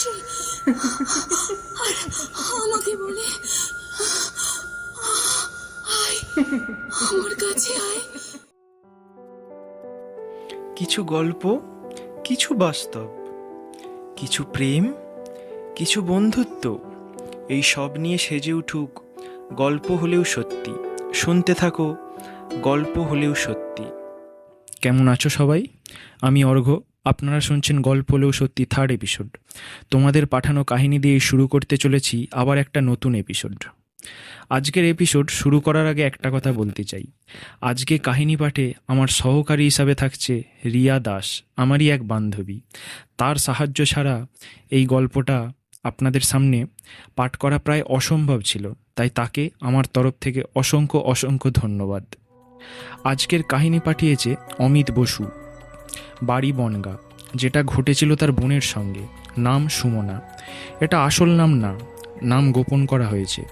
আসি, আর আমাকে বলে আয়, আমার কাছে আয়। কিছু গল্প, কিছু বাস্তব, কিছু প্রেম, কিছু বন্ধুত্ব, এই সব নিয়ে সেজে উঠুক গল্প হলেও সত্যি। শুনতে থাকো গল্প হলেও সত্যি। কেমন আছো সবাই? আমি অর্ঘ্য। আপনারা শুনছেন গল্প হলেও সত্যি থার্ড এপিসোড। তোমাদের পাঠানো কাহিনী দিয়ে শুরু করতে চলেছি আবার একটা নতুন এপিসোড। আজকের এপিসোড শুরু করার আগে একটা কথা বলতে চাই। আজকে কাহিনী পাঠে আমার সহকারী হিসাবে থাকছে রিয়া দাস, আমারই এক বান্ধবী। তার সাহায্য ছাড়া এই গল্পটা আপনাদের সামনে পাঠ করা প্রায় অসম্ভব ছিল, তাই তাকে আমার তরফ থেকে অসংখ্য অসংখ্য ধন্যবাদ। আজকের কাহিনী পাঠিয়েছে অমিত বসু, বাড়ি বনগা। যেটা ঘটেছিল তার বোনের সঙ্গে। নাম সুমনা। এটা আসল নাম না, নাম গোপন করা হয়েছে।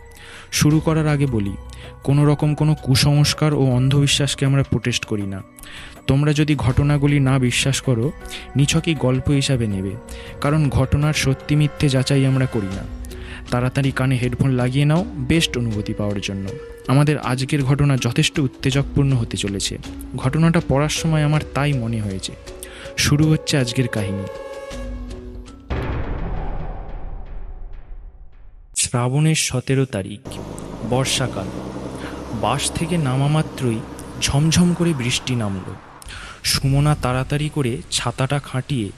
শুরু করার আগে বলি, কোনো রকম কোনো কুসংস্কার ও অন্ধবিশ্বাসকে আমরা প্রোটেস্ট করি না। তোমরা যদি ঘটনাগুলি না বিশ্বাস করো, নিছকই গল্প হিসাবে নেবে, কারণ ঘটনার সত্যি মিথ্যে যাচাই আমরা করি না। তাড়াতাড়ি কানে হেডফোন লাগিয়ে নাও বেস্ট অনুভূতি পাওয়ার জন্য। আমাদের আজকের ঘটনা যথেষ্ট উত্তেজকপূর্ণ হতে চলেছে। ঘটনাটা পড়ার সময় আমার তাই মনে হয়েছে। শুরু হচ্ছে আজকের কাহিনী। শ্রাবণের 17 তারিখ, বর্ষাকাল। বাস থেকে নামা মাত্রই ঝমঝম করে বৃষ্টি নামল। সুমনা তাড়াতাড়ি করে ছাতাটা খাটিয়ে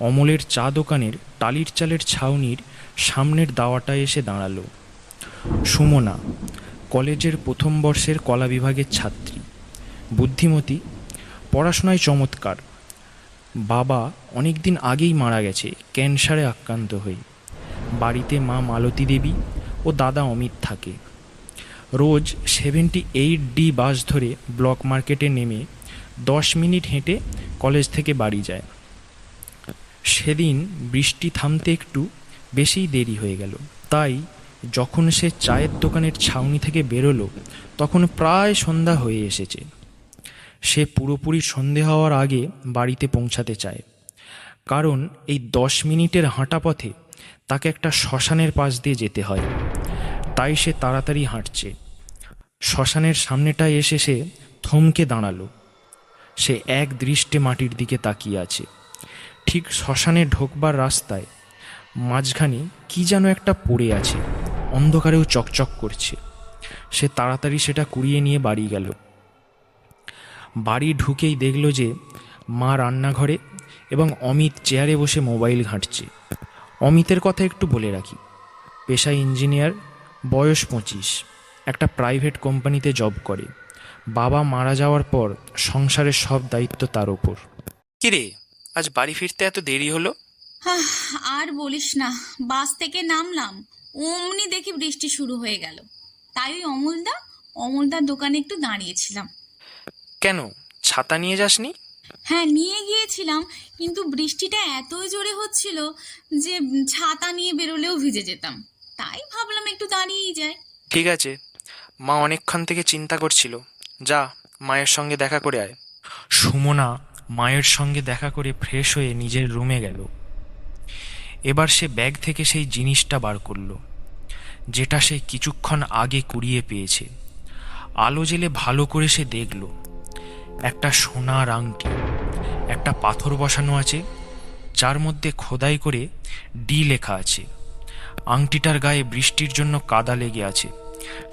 অমলের চা দোকানের টালির চালের ছাউনির সামনের দাওয়াটায় এসে দাঁড়ালো। সুমনা কলেজের প্রথম বর্ষের কলা বিভাগের ছাত্রী, বুদ্ধিমতী, পড়াশোনায় চমৎকার। বাবা অনেক দিন আগেই মারা গেছে ক্যান্সারে আক্রান্ত হয়ে। বাড়িতে মা মালতী দেবী ও দাদা অমিত থাকে। রোজ 78D বাস ধরে ব্লক মার্কেটে নেমে 10 মিনিট হেঁটে কলেজ থেকে বাড়ি যায়। সেদিন বৃষ্টি থামতে একটু বেশিই দেরি হয়ে গেল, তাই যখন সে চায়ের দোকানের ছাউনি থেকে বেরোলো তখন প্রায় সন্ধ্যা হয়ে এসেছে। সে পুরোপুরি সন্ধে হওয়ার আগে বাড়িতে পৌঁছাতে চায়, কারণ এই 10 মিনিটের হাঁটা পথে তাকে একটা শ্মশানের পাশ দিয়ে যেতে হয়। তাই সে তাড়াতাড়ি হাঁটছে। শ্মশানের সামনেটায় এসে সে থমকে দাঁড়ালো। সে এক দৃষ্টে মাটির দিকে তাকিয়ে আছে। ঠিক শ্মশানে ঢোকবার রাস্তায় মাঝখানে কি যেন একটা পড়ে আছে, অন্ধকারেও চকচক করছে। সে তাড়াতাড়ি সেটা কুড়িয়ে নিয়ে বাড়ি গেল। বাড়ি ঢুকেই দেখল যে মা রান্নাঘরে এবং অমিত চেয়ারে বসে মোবাইল ঘাঁটছে। অমিতের কথা একটু বলে রাখি, পেশায় ইঞ্জিনিয়ার, বয়স 25, একটা প্রাইভেট কোম্পানিতে জব করে। বাবা মারা যাওয়ার পর সংসারের সব দায়িত্ব তার ওপর। কিরে, আজ বাড়ি ফিরতে এত দেরি হলো? আর বলিস না, বাস থেকে নামলাম, অমনি দেখি বৃষ্টি শুরু হয়ে গেল। তাই ওই অমলদার দোকানে একটু দাঁড়িয়েছিলাম। কেন, ছাতা নিয়ে যাসনি? হ্যাঁ, নিয়ে গিয়েছিলাম, কিন্তু বৃষ্টিটা এতই জোরে হচ্ছিল যে ছাতা নিয়ে বেরোলেও ভিজে যেতাম। তাই ভাবলাম একটু দাঁড়িয়েই যাই। ঠিক আছে, মা অনেকক্ষণ থেকে চিন্তা করছিল, যা মায়ের সঙ্গে দেখা করে আয়। সুমনা মায়ের সঙ্গে দেখা করে ফ্রেশ হয়ে নিজের রুমে গেল। এবার সে ব্যাগ থেকে সেই জিনিসটা বার করলো, যেটা সে কিছুক্ষণ আগে কুড়িয়ে পেয়েছে। আলো জেলে ভালো করে সে দেখল, একটা সোনার আংটি। একটা পাথর বসানো আছে, যার মধ্যে খোদাই করে ডি লেখা আছে। আংটিটার গায়ে বৃষ্টির জন্য কাদা লেগে আছে।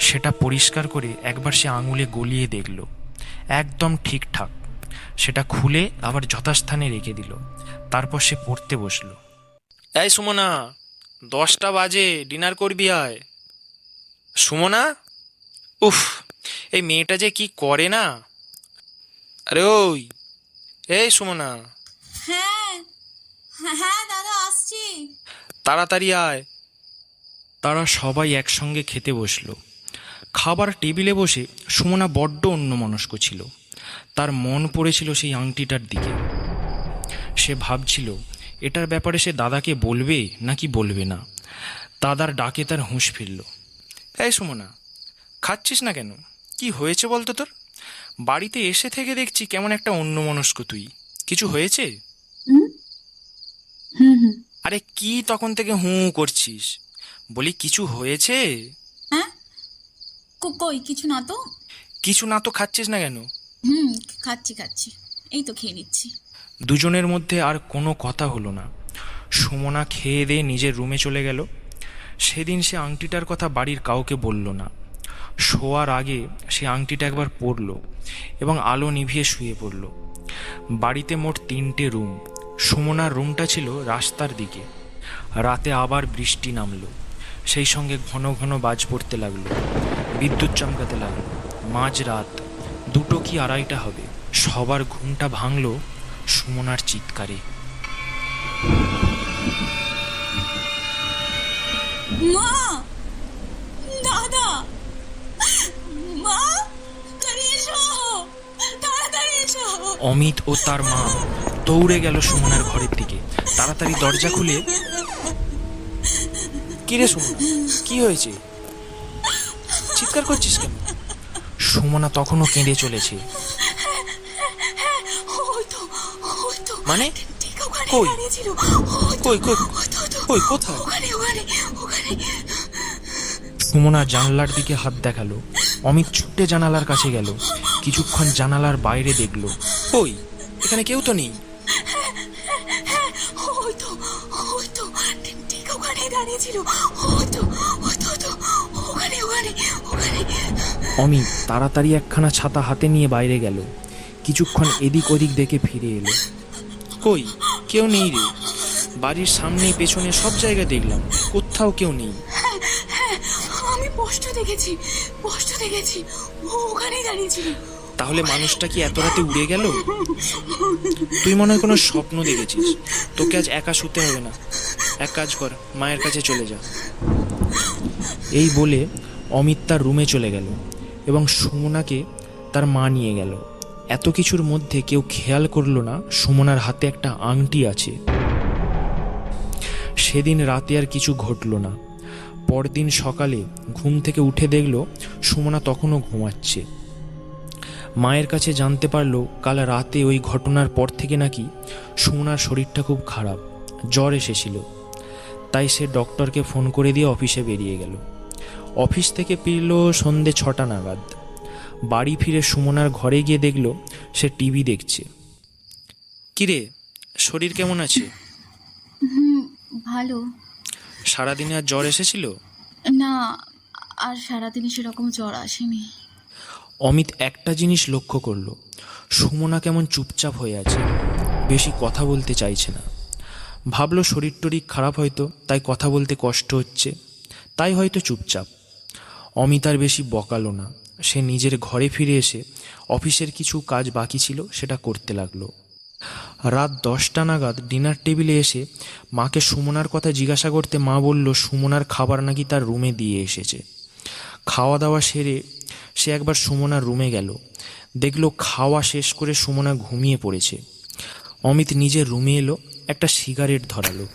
সেটা পরিষ্কার করে একবার সে আঙুলে গলিয়ে দেখল, একদম ঠিকঠাক। সেটা খুলে আবার যথাস্থানে রেখে দিল। তারপর সে পড়তে বসলো। এই সুমনা, 10টা বাজে, ডিনার করবি আয়। সুমনা, উফ, এই মেয়েটা যে কি করে না। আরে ওই, এই সুমনা, হ্যাঁ হ্যাঁ দাদা, আসছি। তাড়াতাড়ি আয়। তারা সবাই একসঙ্গে খেতে বসলো। খাবার টেবিলে বসে সুমনা বড্ড অন্যমনস্ক ছিল। তার মন পড়েছিল সেই আংটিটার দিকে। সে ভাবছিল এটার ব্যাপারে সে দাদাকে বলবে নাকি বলবে না। দাদার ডাকে তার হুঁশ ফিরল। এই সুমনা, খাচ্ছিস না কেন? কি হয়েছে বলতো তোর? বাড়িতে এসে থেকে দেখছি কেমন একটা অন্যমনস্ক তুই। কিছু হয়েছে? হুম হুম হুম আরে কি তখন থেকে করছিস? বলি কিছু হয়েছে? হ্যাঁ, কই কিছু না তো। কিছু না তো খাচ্ছিস না কেন? হুম, খাচ্ছি, এই তো খেয়ে নিচ্ছি। দুজনের মধ্যে আর কোনো কথা হলো না। সুমনা খেয়ে দিয়ে নিজের রুমে চলে গেল। সেদিন সে আংটিটার কথা বাড়ির কাউকে বলল না। শোয়ার আগে সে আংটিটা একবার পরল এবং আলো নিভিয়ে শুয়ে পড়ল। বাড়িতে মোট 3টে রুম। সুমনার রুমটা ছিল রাস্তার দিকে। রাতে আবার বৃষ্টি নামলো, সেই সঙ্গে ঘন ঘন বাজ পড়তে লাগলো, বিদ্যুৎ চমকাতে লাগলো। মাঝরাত 2টো কি 2:30টা হবে। সবার ঘুমটা ভাঙলো সুমনার চিৎকারে। মা, দাদা, মা, তাড়াতাড়ি এসো। অমিত ও তার মা দৌড়ে গেল সুমনার ঘরের দিকে। তাড়াতাড়ি দরজা খুলে, কি রে সুমনা, কি হয়েছে? চিৎকার করছিস কেন? সুমনা তখনও কেঁদে চলেছে। মানে কই কই কই কই কোথায়? সুমনা জানালার দিকে হাত দেখালো। অমিত ছুটে জানালার কাছে গেল। কিছুক্ষণ জানালার বাইরে দেখলো, কই এখানে কেউ তো নেই। অমিত তাড়াতাড়ি একখানা ছাতা হাতে নিয়ে বাইরে গেল। কিছুক্ষণ এদিক ওদিক দেখে ফিরে এলো। কই কেউ নেই রে। বাড়ির সামনে পেছনে সব জায়গায় দেখলাম, কোথাও কেউ নেই। আমি স্পষ্ট দেখেছি, ওখানেই দাঁড়িয়েছিল। তাহলে মানুষটা কি এত রাতে উড়ে গেল? তুই মনে হয় কোনো স্বপ্ন দেখেছিস। তোকে আজ একা শুতে হবে না, এক কাজ কর, মায়ের কাছে চলে যা। এই বলে অমিত তার রুমে চলে গেল এবং সুমনাকে তার মা নিয়ে গেল। এত কিছুর মধ্যে কেউ খেয়াল করলো না সুমনার হাতে একটা আংটি আছে। সেদিন রাতে আর কিছু ঘটল না। পরদিন সকালে ঘুম থেকে উঠে দেখল সুমনা তখনও ঘুমাচ্ছে। মায়ের কাছে জানতে পারলো কাল রাতে ওই ঘটনার পর থেকে নাকি সুমনার শরীরটা খুব খারাপ, জ্বর এসেছিল। তাই সে ডক্টরকে ফোন করে দিয়ে অফিসে বেরিয়ে গেল। অফিস থেকে ফিরল সন্ধে 6টা নাগাদ। বাড়ি ফিরে সুমনার ঘরে গিয়ে দেখল সে টিভি দেখছে। কিরে, শরীর কেমন আছে? ভালো। সারাদিনে আর জ্বর এসেছিল? না, আর সারাদিনে সেরকম জ্বর আসেনি। অমিত একটা জিনিস লক্ষ্য করলো, সুমনা কেমন চুপচাপ হয়ে আছে, বেশি কথা বলতে চাইছে না। ভাবলো শরীর টরীর খারাপ হয়তো, তাই কথা বলতে কষ্ট হচ্ছে, তাই হয়তো চুপচাপ। অমিত আর বেশি বকালো না। সে নিজের ঘরে ফিরে এসে অফিসের কিছু কাজ বাকি ছিল সেটা করতে লাগলো। রাত 10টা নাগাদ ডিনার টেবিলে এসে মাকে সুমনার কথা জিজ্ঞাসা করতে মা বলল সুমনার খাবার নাকি তার রুমে দিয়ে এসেছে। খাওয়া দাওয়া সেরে সে একবার সুমনার রুমে গেল। দেখলো খাওয়া শেষ করে সুমনা ঘুমিয়ে পড়েছে। অমিত নিজের রুমে এলো, একটা সিগারেট ধরালো,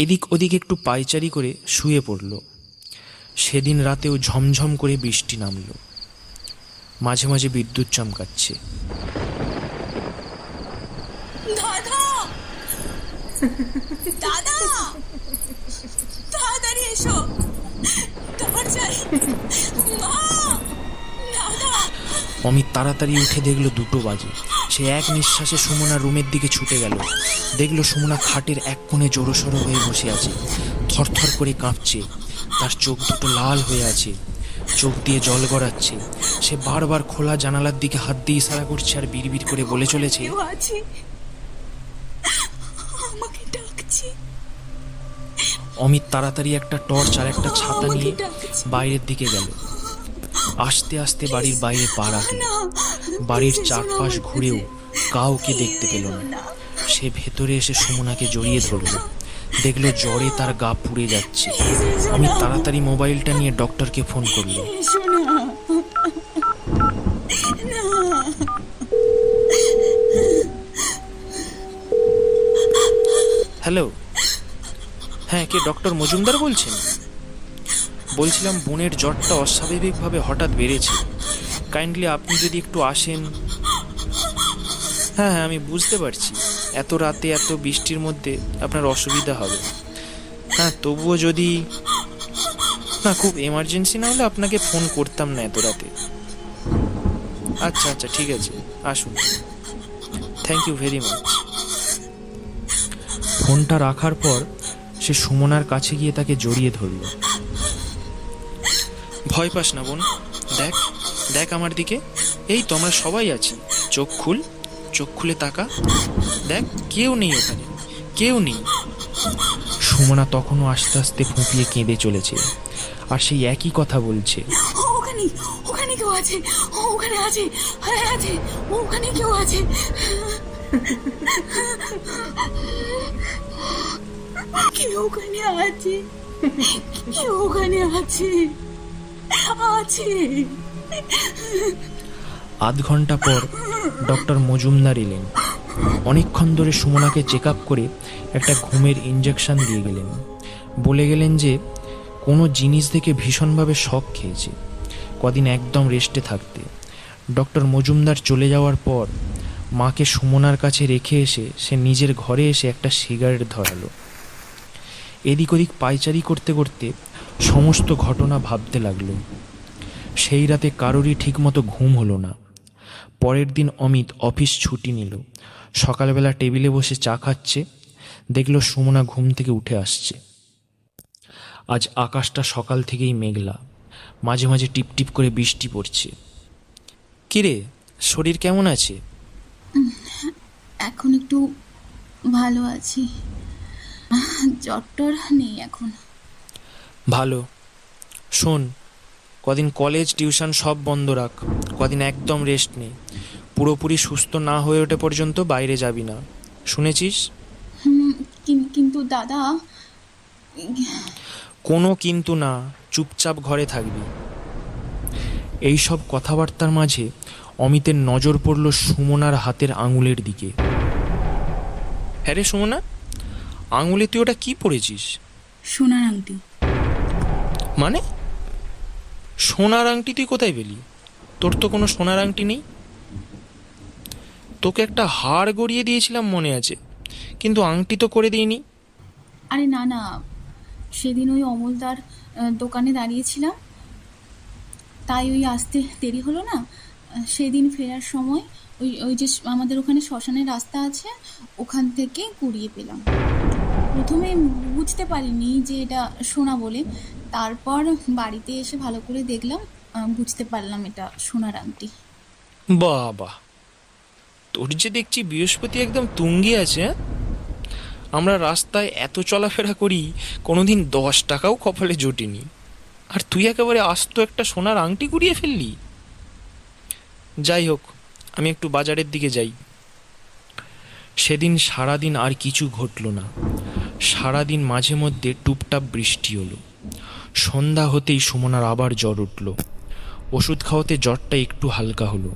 এদিক ওদিক একটু পায়চারি করে শুয়ে পড়ল। সেদিন রাতেও ঝমঝম করে বৃষ্টি নামলো, মাঝে মাঝে বিদ্যুৎ চমকাচ্ছে। তাড়াতাড়ি এসো, অমিত তাড়াতাড়ি উঠে দেখলো 2টো বাজে। সে এক নিঃশ্বাসে সুমনার রুমের দিকে ছুটে গেল। দেখলো সুমনা খাটের এক কোণে জোরসোরো হয়ে বসে আছে, থরথর করে কাঁপছে। তার চোখ দুটো লাল হয়ে আছে, চোখ দিয়ে জল গড়াচ্ছে। সে বারবার খোলা জানালার দিকে হাত দিয়ে ইশারা করছে আর বিড়বিড় করে বলে চলেছে, অমিত তাড়াতাড়ি একটা টর্চ আর একটা ছাতা নিয়ে বাইরের দিকে গেল। আস্তে আস্তে বাড়ির বাইরে পা রাখল। বাড়ির চারপাশ ঘুরেও কাউকে দেখতে পেল না। সে ভেতরে এসে সুমনাকে জড়িয়ে ধরল। দেখলো জ্বরে তার গা পুড়ে যাচ্ছে। অমিত তাড়াতাড়ি মোবাইলটা নিয়ে ডক্টরকে ফোন করলো। হ্যালো, হ্যাঁ, কে ডক্টর মজুমদার বলছেন? বলছিলাম বোনের জ্বরটা অস্বাভাবিকভাবে হঠাৎ বেড়েছে, কাইন্ডলি আপনি যদি একটু আসেন। হ্যাঁ হ্যাঁ, আমি বুঝতে পারছি, এত রাতে এত বৃষ্টির মধ্যে আপনার অসুবিধা হবে। হ্যাঁ, তবুও যদি না খুব এমার্জেন্সি না হলে আপনাকে ফোন করতাম না এত রাতে। আচ্ছা আচ্ছা, ঠিক আছে, আসুন। Thank you very much. ফোনটা রাখার পর সে সুমনার কাছে গিয়ে তাকে জড়িয়ে ধরল। ভয় পাস না বোন, দেখ দেখ আমার দিকে, এই তো আমরা সবাই আছি। চোখ খুল, চোখ খুলে তাকা, দেখ কেউ নেই ওখানে, কেউ নেই। সুমনা তখনও আস্তে আস্তে ফুঁপিয়ে কেঁদে চলেছে, আর সেই একই কথা বলছে, ওখানে ওখানে কেউ আছে, ওখানে আছে, হ্যাঁ আছে, ওখানে কেউ আছে। কেউ ওখানে আছে, কেউ ওখানে আছে, আছে। আধ ঘন্টা পর ডক্টর মজুমদার এলেন। অনেকক্ষণ ধরে সুমনাকে চেক আপ করে একটা ঘুমের ইঞ্জেকশন দিয়ে গেলেন। বলে গেলেন যে কোনো জিনিস থেকে ভীষণভাবে শক খেয়েছে, কদিন একদম রেস্টে থাকতে। ডক্টর মজুমদার চলে যাওয়ার পর মাকে সুমনার কাছে রেখে এসে সে নিজের ঘরে এসে একটা সিগারেট ধরালো। এদিক ওদিক পায়চারি করতে করতে সমস্ত ঘটনা ভাবতে লাগলো। সেই রাতে কারোরই ঠিকমতো ঘুম হলো না। পরের দিন অমিত অফিস ছুটি নিল। সকালবেলা টেবিলে বসে চা খাচ্ছে, দেখল সুমনা ঘুম থেকে উঠে আসছে। আজ আকাশটা সকাল থেকেই মেঘলা, মাঝে মাঝে টিপটিপ করে বৃষ্টি পড়ছে। কিরে, শরীর কেমন আছে? এখন একটু ভালো আছি, জ্বর নেই এখন। ভালো। শোন, কদিন কলেজ টিউশন সব বন্ধ রাখ, কদিন একদম রেস্ট নে। পুরোপুরি সুস্থ না হয়ে ওঠে পর্যন্ত বাইরে যাবি না, শুনেছিস? কিন্তু দাদা। কোনো কিন্তু না, চুপচাপ ঘরে থাকবি। এই সব কথাবার্তার মাঝে অমিতের নজর পড়ল সুমনার হাতের আঙুলের দিকে। হ্যাঁ রে সুমনা, আঙুলে তুই ওটা কি পড়েছিস? সোনার আংটি। মানে সোনার আংটি তুই কোথায় পেলি? তোর তো কোনো সোনার আংটি নেই। তোকে একটা হার গড়িয়ে দিয়েছিলাম মনে আছে, কিন্তু আংটি তো করে দিইনি। আরে না না, সেদিন ওই অমলদার দোকানে দাঁড়িয়েছিলাম, তাই ওই আসতে দেরি হলো না। সেদিন ফেরার সময় ওই ওই যে আমাদের ওখানে শ্মশানের রাস্তা আছে, ওখান থেকে কুড়িয়ে পেলাম। প্রথমে বুঝতে পারিনি যে এটা সোনা বলে, তারপর বাড়িতে এসে ভালো করে দেখলাম, বুঝতে পারলাম এটা সোনার আংটি। বাবা, তোর যে দেখছি বৃহস্পতি একদম তুঙ্গে আছে। আমরা রাস্তায় এত চলাফেরা করি, কোনোদিন 10 টাকাও কপালে জোটেনি, আর তুই একেবারে আস্ত একটা সোনার আংটি কুড়িয়ে ফেললি। যাই হোক, আমি একটু বাজারের দিকে যাই। সেদিন সারাদিন আর কিছু ঘটল না। সারাদিন মাঝে মধ্যে টুপটাপ বৃষ্টি হলো। সন্ধ্যা হতেই সুমনার আবার জ্বর উঠল। ওষুধ খাওয়াতে জ্বরটা একটু হালকা হলো।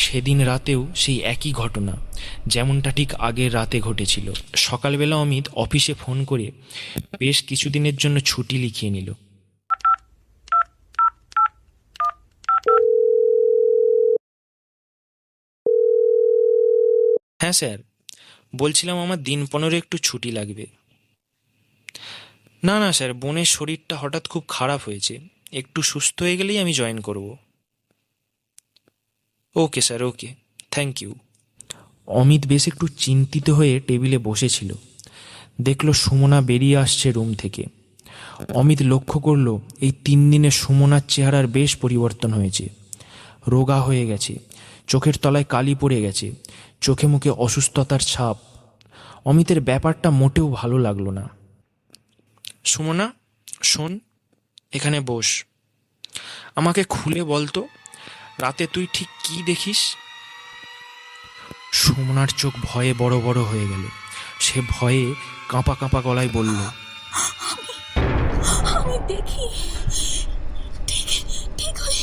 সেদিন রাতেও সেই একই ঘটনা, যেমনটা ঠিক আগের রাতে ঘটেছিল। সকালবেলা অমিত অফিসে ফোন করে বেশ কিছুদিনের জন্য ছুটি লিখিয়ে নিল। হ্যাঁ স্যার, বলছিলাম আমার দিন 15 একটু ছুটি লাগবে। না না স্যার, বোনের শরীরটা হঠাৎ খুব খারাপ হয়েছে, একটু সুস্থ হয়ে গেলেই আমি জয়েন করব। Okay sir, okay, thank you. Amit বেশ একটু চিন্তিত হয়ে টেবিলে বসেছিল। দেখল সুমনা বেরিয়ে আসছে রুম থেকে। অমিত লক্ষ্য করল এই 3 দিনে সুমনার চেহারার বেশ পরিবর্তন হয়েছে। রোগা হয়ে গেছে, চোখের তলায় কালি পড়ে গেছে, চোখে মুখে অসুস্থতার ছাপ। অমিতের ব্যাপারটা মোটেও ভালো লাগলো না। সুমনা, শোন, এখানে বস। আমাকে খুলে বলতো, রাতে তুই ঠিক কি দেখিস? সুমনার চোখ ভয়ে বড় বড় হয়ে গেল। সে ভয়ে কাঁপা কাঁপা গলায় বলল, আমি দেখি ঠিক ঠিক ওই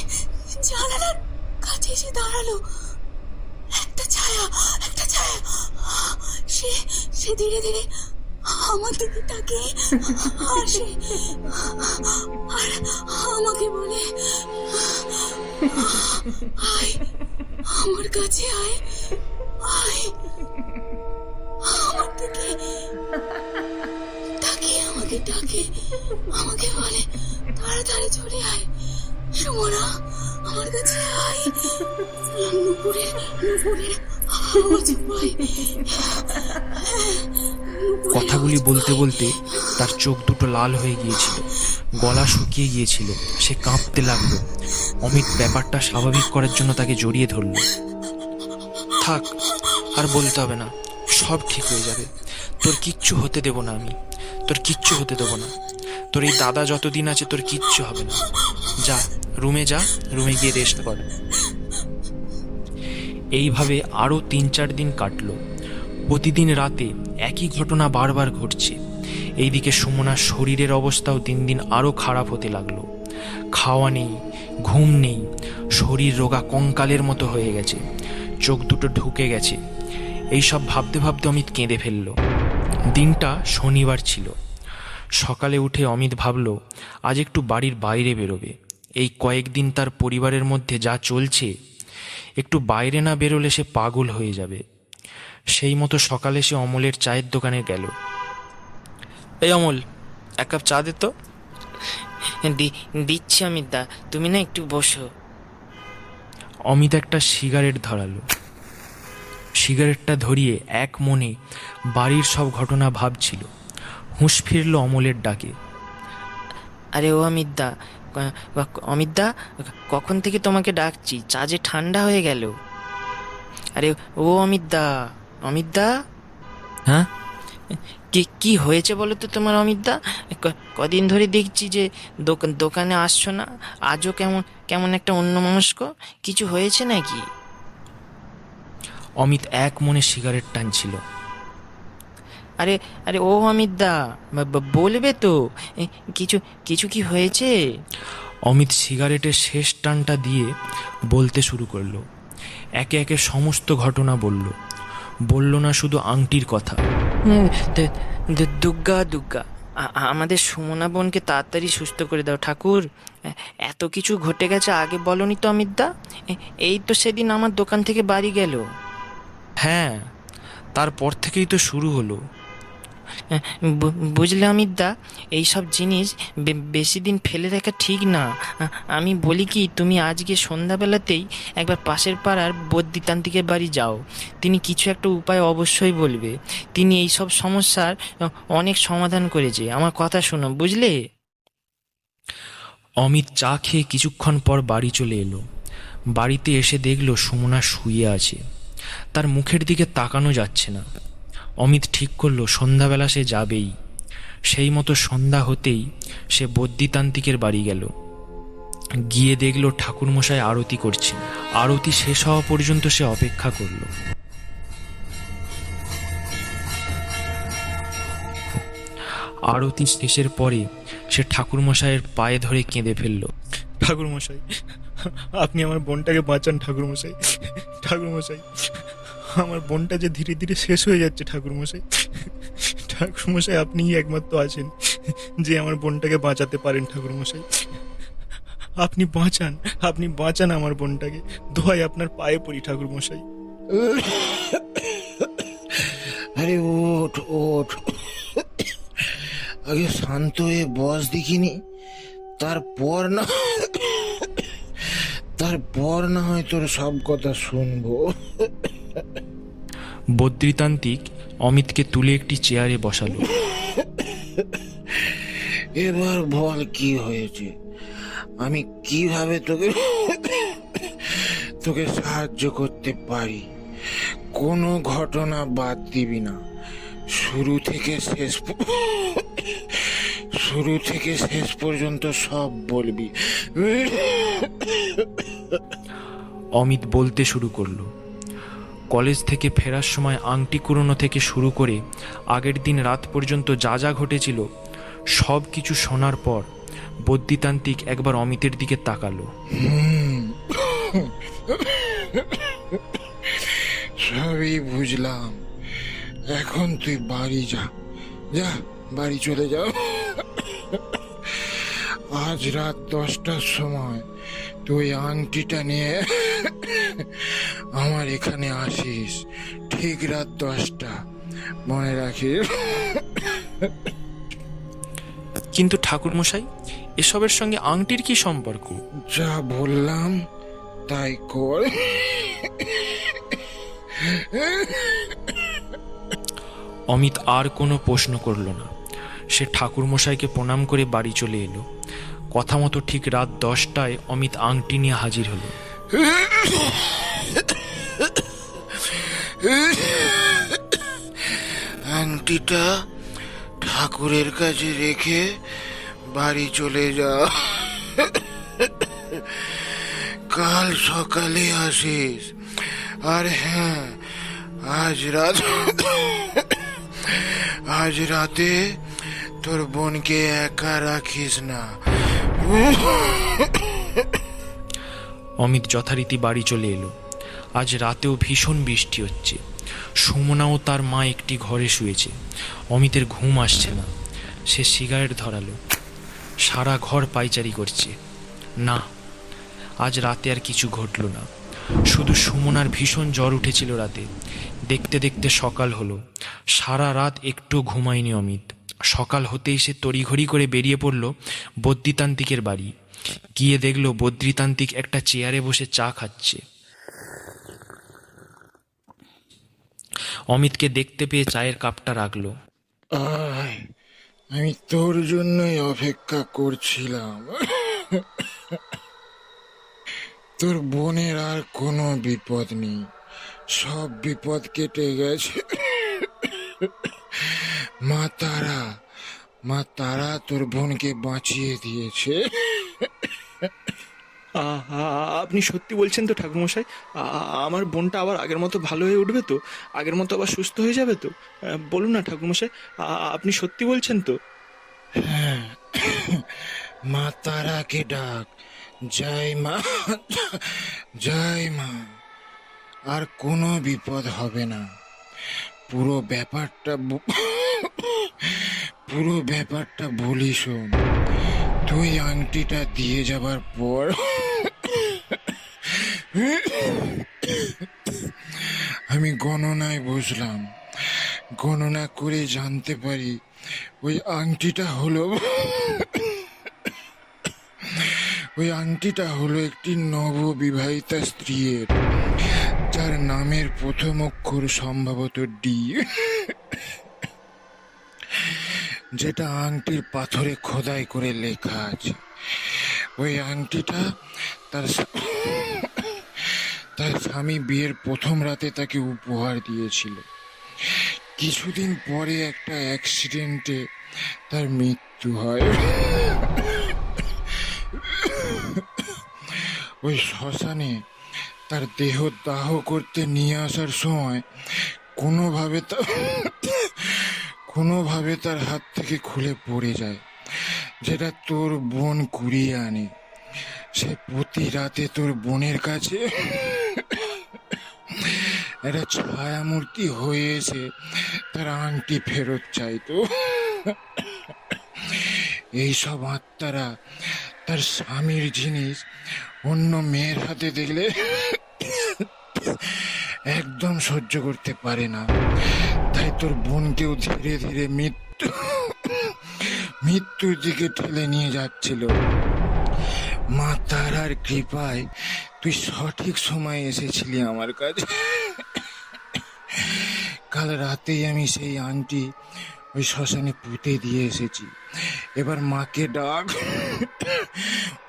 জানালার কাছে এসে দাঁড়ালো একটা ছায়া, একটা ছায়া। সে সে ধীরে ধীরে আমার দিকে তাকিয়ে আসে আর আমাকে বলে, আয় আমার কাছে, আয় আয়। দিকে তাকিয়ে আমাকে ডাকে, আমাকে বলে তাড়াতাড়ি চলে আয় সুমনা, আমার কাছে আয়। নুপুরের আওয়াজ পাই। কথাগুলি বলতে বলতে তার চোখ দুটো লাল হয়ে গিয়েছিল, গলা শুকিয়ে গিয়েছিল, সে কাঁপতে লাগলো। অমিত ব্যাপারটা স্বাভাবিক করার জন্য তাকে জড়িয়ে ধরল। থাক, আর বলতে হবে না, সব ঠিক হয়ে যাবে। তোর কিচ্ছু হতে দেব না, আমি তোর কিচ্ছু হতে দেবো না। তোর এই দাদা যতদিন আছে তোর কিচ্ছু হবে না। যা রুমে যা, রুমে গিয়ে রেস্ট কর। এইভাবে আরও 3-4 দিন কাটলো। প্রতিদিন রাতে একই ঘটনা বারবার ঘটছে। এইদিকে সুমনার শরীরের অবস্থাও দিন দিন আরও খারাপ হতে লাগলো। খাওয়া নেই, ঘুম নেই, শরীর রোগা কঙ্কালের মতো হয়ে গেছে, চোখ দুটো ঢুকে গেছে। এইসব ভাবতে ভাবতে অমিত কেঁদে ফেলল। দিনটা শনিবার ছিল। সকালে উঠে অমিত ভাবল আজ একটু বাড়ির বাইরে বেরোবে। এই কয়েকদিন তার পরিবারের মধ্যে যা চলছে, একটু বাইরে না বেরোলে সে পাগল হয়ে যাবে। সেই মতো সকালে সে অমলের চায়ের দোকানে গেল। এই অমল, এক কাপ চা দে তো। দিচ্ছি অমিত দা, তুমি না একটু বসো। অমিত একটা সিগারেট ধরালো। সিগারেটটা ধরিয়ে এক মনে বাড়ির সব ঘটনা ভাবছিল। হুঁশ ফিরল অমলের ডাকে। আরে ও অমিত দা, অমিত দা, কখন থেকে তোমাকে ডাকছি, চা যে ঠান্ডা হয়ে গেল। আরে ও অমিত দা, অমিত দা। হ্যাঁ, কি হয়েছে বলো তো তোমার অমিত দা? কদিন ধরে দেখছি যে দোকানে আসছো না, আজও কেমন একটা অন্যমনস্ক। কিছু হয়েছে নাকি? অমিত এক মনে সিগারেট টানছিল। আরে আরে ও অমিত দা, বলবে তো, কিছু কি হয়েছে? অমিত সিগারেটের শেষ টানটা দিয়ে বলতে শুরু করলো। একে একে সমস্ত ঘটনা বলল না শুধু আংটির কথা। দুগ্গা দুগ্গা, আমাদের সুমনা বোনকে তাড়াতাড়ি সুস্থ করে দাও ঠাকুর। এত কিছু ঘটে গেছে, আগে বলনি তো অমিত দা। এই তো সেদিন আমার দোকান থেকে বাড়ি গেল। হ্যাঁ, তারপর থেকেই তো শুরু হলো। বুঝলে অমিত দা, এইসব জিনিস বেশি দিন ফেলে রাখা ঠিক না। আমি বলি কি, তুমি আজকে সন্ধ্যাবেলাতেই একবার পাশের পাড়ার বদ্যিতান্ত্রিকের বাড়ি যাও। তিনি কিছু একটা উপায় অবশ্যই বলবে। তিনি এই সব সমস্যার অনেক সমাধান করেছে। আমার কথা শোনো, বুঝলে? অমিত চা খেয়ে কিছুক্ষণ পর বাড়ি চলে এলো। বাড়িতে এসে দেখলো সুমনা শুয়ে আছে, তার মুখের দিকে তাকানো যাচ্ছে না। অমিত ঠিক করলো সন্ধ্যাবেলা সে যাবেই। সেই মতো সন্ধ্যা হতেই সে বদ্যিতান্ত্রিকের বাড়ি গেল। গিয়ে দেখলো ঠাকুরমশাই আরতি করছে। আরতি শেষ হওয়া পর্যন্ত সে অপেক্ষা করলো। আরতি শেষের পরে সে ঠাকুরমশাইয়ের পায়ে ধরে কেঁদে ফেলল। ঠাকুরমশাই, আপনি আমার বোনটাকে বাঁচান। ঠাকুরমশাই, ঠাকুরমশাই, আমার বোনটা যে ধীরে ধীরে শেষ হয়ে যাচ্ছে। ঠাকুরমশাই, ঠাকুরমশাই, আপনিই একমাত্র আছেন যে আমার বোনটাকে বাঁচাতে পারেন। ঠাকুরমশাই, আপনি বাঁচান আমার বোনটাকে। দোহাই আপনার পায়ে পড়ি ঠাকুরমশাই। আরে ওঠ ওঠ, আগে শান্ত হয়ে বস দেখিনি, তারপর না হয় তোর সব কথা শুনবো। বদ্যিতান্ত্রিক অমিতকে তুলে একটি চেয়ারে বসালো। এবার বল কি হয়েছে, আমি কিভাবে তোকে সাহায্য করতে পারি। কোনো ঘটনা বাদ দিবি না, শুরু থেকে শেষ পর্যন্ত সব বলবি। অমিত বলতে শুরু করলো। কলেজ থেকে ফেরার সময় আংটি কুড়োনো থেকে শুরু করে আগের দিন রাত পর্যন্ত যা যা ঘটেছিল সব কিছু শোনার পর বদ্যিতান্ত্রিক একবার অমিতের দিকে তাকালো। সবই বুঝলাম, এখন তুই বাড়ি যা, বাড়ি চলে যাও। আজ রাত 10টার সময় তুই আংটিটা নিয়ে আমার এখানে আসিস। ঠিক রাত 10টা, মনে রাখিস। কিন্তু ঠাকুরমশাই, এসবের সঙ্গে আংটির কি সম্পর্ক? যা বললাম তাই কর। অমিত আর কোনো প্রশ্ন করল না। সে ঠাকুরমশাইকে প্রণাম করে বাড়ি চলে এলো। কথা মতো ঠিক রাত 10টায় অমিত আংটি নিয়ে হাজির হলো। আংটিটা ঠাকুরের কাছে রেখে বাড়ি চলে যা। কাল সকালে আসিস। আর হ্যাঁ, আজ রাতে তোর বোনকে একা রাখিস না। অমিত যথারীতি বাড়ি চলে এলো। আজ রাতেও ভীষণ বৃষ্টি হচ্ছে। সুমনা ও তার মা একটি ঘরে শুয়েছে। অমিতের ঘুম আসছে না। সে সিগারেট ধরালো। সারা ঘর পায়চারি করছে। না, আজ রাতে আর কিছু ঘটল না। শুধু সুমনার ভীষণ জ্বর উঠেছিল রাতে। দেখতে দেখতে সকাল হলো। সারা রাত একটু ঘুমায়নি অমিত। সকাল হতেই সে তড়িঘড়ি করে বেরিয়ে পড়ল বদ্রিতান্ত্রিকের বাড়ি। গিয়ে দেখল বদ্রিতান্ত্রিক একটা চেয়ারে বসে চা খাচ্ছে। অমিতকে দেখতে পেয়ে চায়ের কাপটা রাখলো। আয়, আমি তোর জন্যই অপেক্ষা করছিলাম। তোর বোনের আর কোনো বিপদ নেই, সব বিপদ কেটে গেছে। মা তারা তোর বোনকে বাঁচিয়ে দিয়েছে। আপনি সত্যি বলছেন তো ঠাকুরমশাই? আমার বোনটা আবার আগের মতো ভালো হয়ে উঠবে তো? আগের মতো আবার সুস্থ হয়ে যাবে তো? বলুন না ঠাকুরমশাই, আপনি সত্যি বলছেন তো? হ্যাঁ, মা তারাকে ডাক। জয় মা, জয় মা। আর কোনো বিপদ হবে না। পুরো ব্যাপারটা বলি শোন। তুই আংটিটা দিয়ে যাবার পর আমি গণনায় বসলাম। গণনা করে জানতে পারি ওই আংটিটা হলো একটি নববিবাহিতা স্ত্রীর, যার নামের প্রথম অক্ষর সম্ভবত ডি, যেটা আংটির পাথরে খোদাই করে লেখা আছে। ওই আংটিটা তার স্বামী বিয়ের প্রথম রাতে তাকে উপহার দিয়েছিল। কিছুদিন পরে একটা অ্যাক্সিডেন্টে তার মৃত্যু হয়। ওই শ্মশানে তার দেহ দাহ করতে নিয়ে আসার সময় কোনোভাবে তার হাত থেকে খুলে পড়ে যায়, যেটা তোর বোন কুড়িয়ে আনে। সে প্রতি রাতে তোর বোনের কাছে একটা ছায়ামূর্তি হয়ে এসে তার আংটি ফেরত চাইতো। এইসব আত্মারা তার স্বামীর জিনিস অন্য মেয়ের হাতে দেখলে একদম সহ্য করতে পারে না। তাই তোর বোনকেও ধীরে ধীরে মৃত্যুর দিকে ঠেলে নিয়ে যাচ্ছিল। মা তারার কৃপায় তুই সঠিক সময়ে এসেছিলি আমার কাছে। কাল রাতেই আমি সেই আংটি ওই শ্মশানে পুঁতে দিয়ে এসেছি। এবার মাকে ডাক,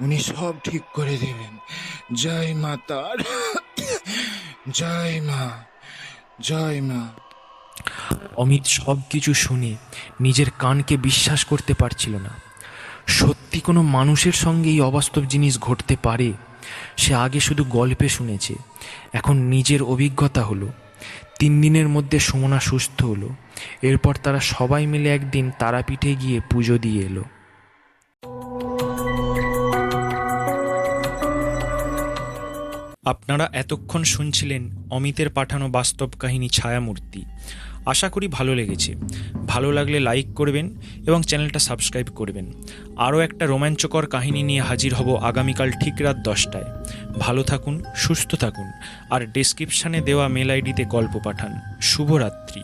উনি সব ঠিক করে দেবেন। জয় মা তার, জয় মা, জয় মা। অমিত সব কিছু শুনে নিজের কানকে বিশ্বাস করতে পারছিল না। সত্যি কোনো মানুষের সঙ্গে এই অবাস্তব জিনিস ঘটতে পারে? সে আগে শুধু গল্পে শুনেছে, এখন নিজের অভিজ্ঞতা হলো। 3 দিনের মধ্যে সুমনা সুস্থ হলো। এরপর তারা সবাই মিলে একদিন তারাপীঠে গিয়ে পুজো দিয়ে এলো। আপনারা এতক্ষণ শুনছিলেন অমিতের পাঠানো বাস্তব কাহিনী ছায়ামূর্তি। আশা করি ভালো লেগেছে। ভালো লাগলে লাইক করবেন এবং চ্যানেলটা সাবস্ক্রাইব করবেন। আরও একটা রোমাঞ্চকর কাহিনী নিয়ে হাজির হব আগামীকাল ঠিক রাত 10টায়। ভালো থাকুন, সুস্থ থাকুন, আর ডেসক্রিপশানে দেওয়া মেল আইডিতে গল্প পাঠান। শুভরাত্রি।